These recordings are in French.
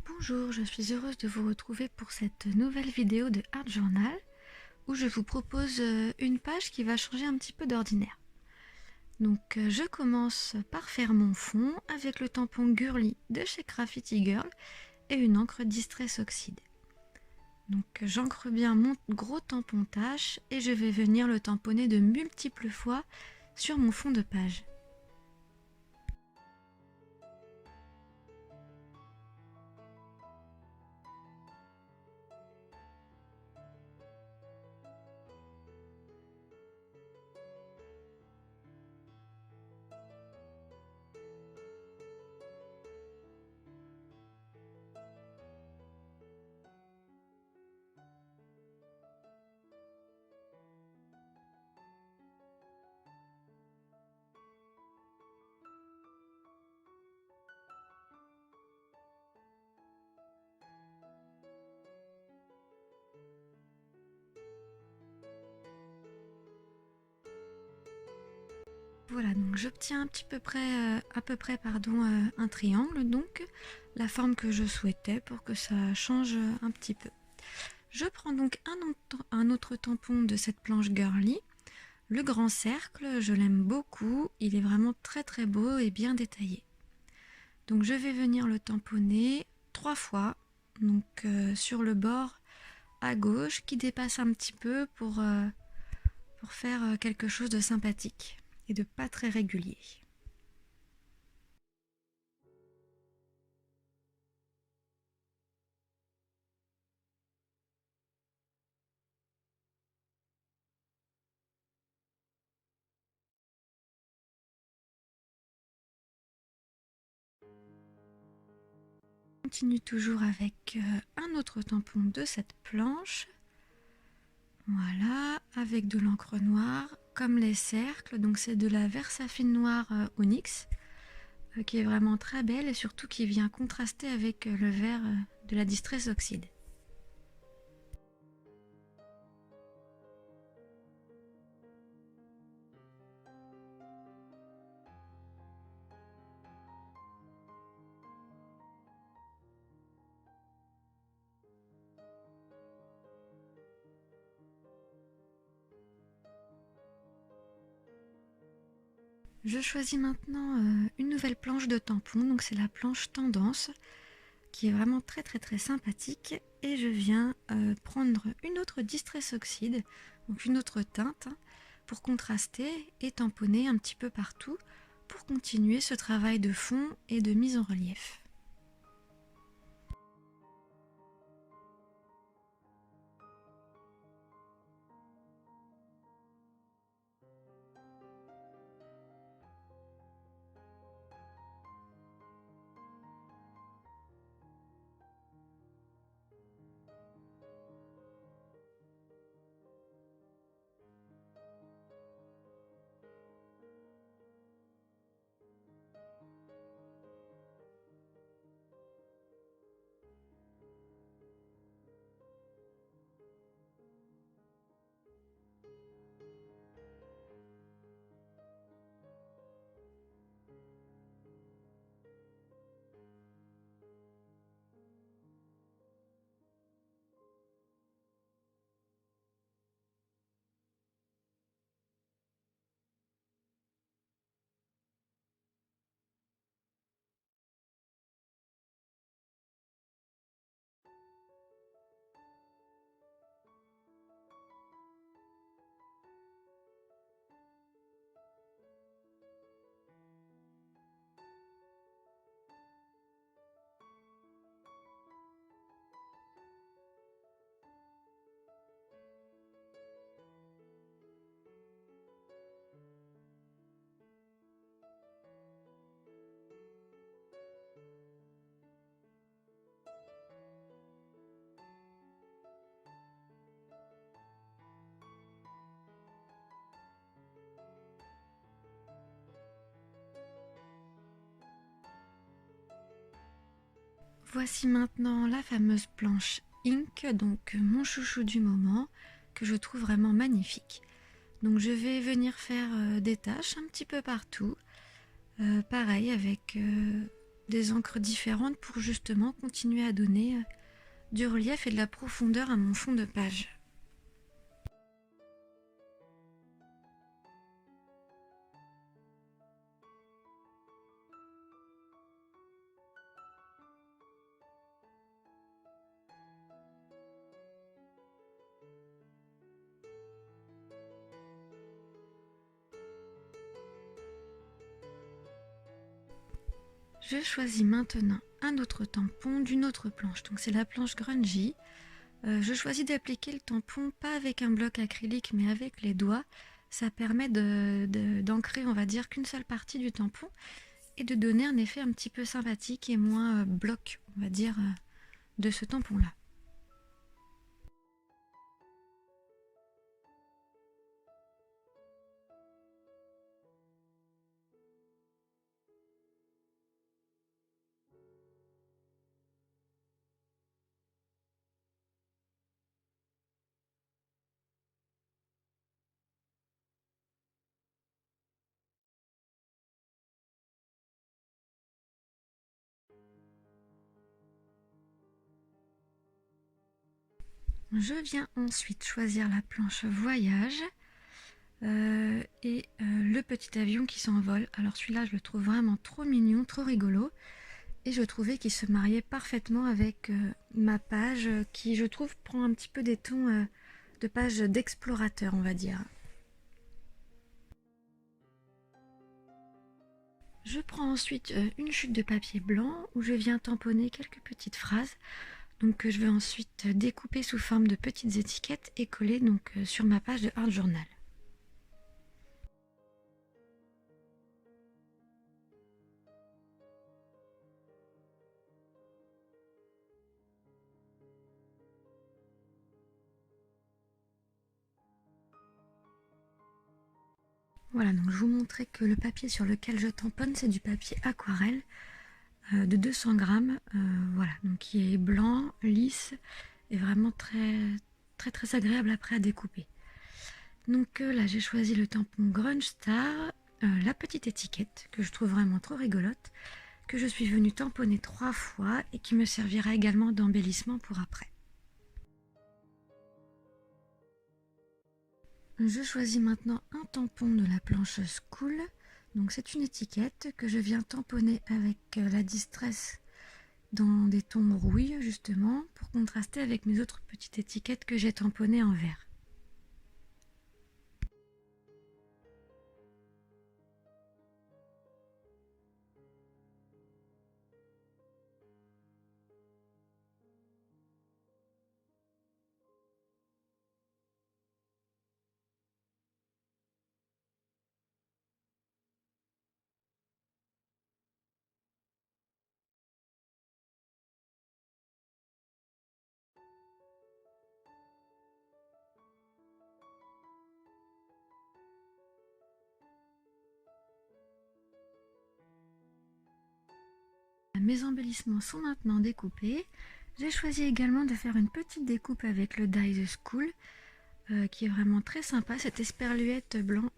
Bonjour, je suis heureuse de vous retrouver pour cette nouvelle vidéo de Art Journal où je vous propose une page qui va changer un petit peu d'ordinaire. Donc je commence par faire mon fond avec le tampon Girly de chez Graffiti Girl et une encre Distress Oxide. Donc j'encre bien mon gros tampon tache et je vais venir le tamponner de multiples fois sur mon fond de page. Voilà, donc j'obtiens à peu près un triangle, donc la forme que je souhaitais pour que ça change un petit peu. Je prends donc un autre tampon de cette planche Girly, le grand cercle, je l'aime beaucoup, il est vraiment très beau et bien détaillé. Donc je vais venir le tamponner 3 fois, donc sur le bord à gauche qui dépasse un petit peu pour faire quelque chose de sympathique et de pas très régulier. Continue toujours avec un autre tampon de cette planche. Voilà, avec de l'encre noire, comme les cercles. Donc c'est de la Versafine noire Onyx, qui est vraiment très belle et surtout qui vient contraster avec le vert de la Distress Oxide. Je choisis maintenant une nouvelle planche de tampon, donc c'est la planche Tendance, qui est vraiment très sympathique. Et je viens prendre une autre Distress Oxide, donc une autre teinte, pour contraster et tamponner un petit peu partout, pour continuer ce travail de fond et de mise en relief. Voici maintenant la fameuse planche Ink, donc mon chouchou du moment, que je trouve vraiment magnifique. Donc je vais venir faire des taches un petit peu partout, pareil avec des encres différentes pour justement continuer à donner du relief et de la profondeur à mon fond de page. Je choisis maintenant un autre tampon d'une autre planche, donc c'est la planche Grungy. Je choisis d'appliquer le tampon pas avec un bloc acrylique mais avec les doigts. Ça permet d'ancrer, on va dire, qu'une seule partie du tampon et de donner un effet un petit peu sympathique et moins bloc, on va dire, de ce tampon-là. Je viens ensuite choisir la planche voyage et le petit avion qui s'envole. Alors celui-là, je le trouve vraiment trop mignon, trop rigolo. Et je trouvais qu'il se mariait parfaitement avec ma page qui, je trouve, prend un petit peu des tons de page d'explorateur, on va dire. Je prends ensuite une chute de papier blanc où je viens tamponner quelques petites phrases. Donc que je vais ensuite découper sous forme de petites étiquettes et coller donc sur ma page de Art Journal. Voilà, donc je vous montrais que le papier sur lequel je tamponne, c'est du papier aquarelle de 200 grammes, voilà, donc qui est blanc, lisse et vraiment très agréable après à découper. Donc là, j'ai choisi le tampon Grunge Star, la petite étiquette que je trouve vraiment trop rigolote, que je suis venue tamponner 3 fois et qui me servira également d'embellissement pour après. Je choisis maintenant un tampon de la planche School. Donc c'est une étiquette que je viens tamponner avec la Distress dans des tons rouille justement pour contraster avec mes autres petites étiquettes que j'ai tamponnées en vert. Mes embellissements sont maintenant découpés. J'ai choisi également de faire une petite découpe avec le Die The School qui est vraiment très sympa, cette esperluette blanc,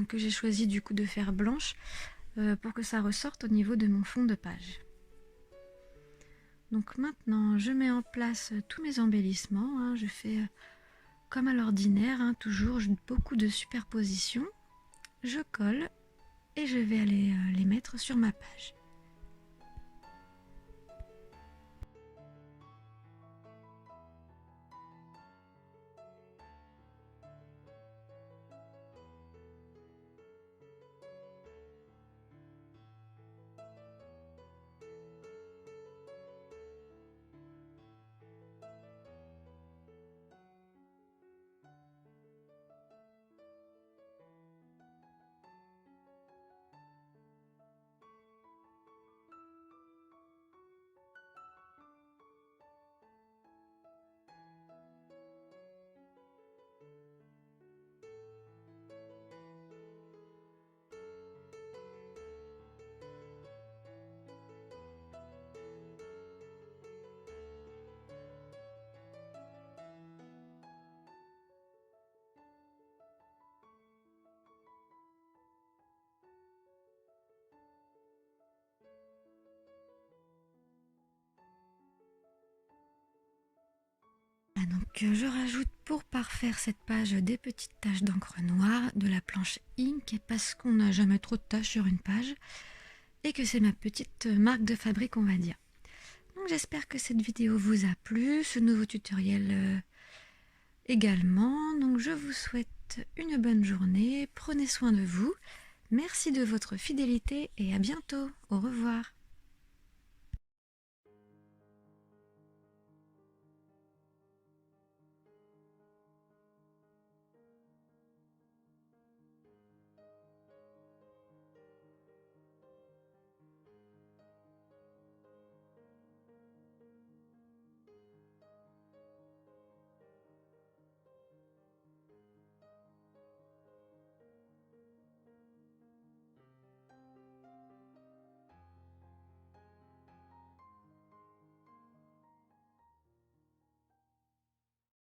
que j'ai choisi du coup de faire blanche pour que ça ressorte au niveau de mon fond de page. Donc maintenant je mets en place tous mes embellissements, hein. Je fais comme à l'ordinaire, hein, toujours beaucoup de superposition. Je colle et je vais aller les mettre sur ma page. Je rajoute pour parfaire cette page des petites taches d'encre noire de la planche Ink parce qu'on n'a jamais trop de taches sur une page et que c'est ma petite marque de fabrique, on va dire. Donc j'espère que cette vidéo vous a plu, ce nouveau tutoriel également. Donc je vous souhaite une bonne journée, prenez soin de vous, merci de votre fidélité et à bientôt, au revoir.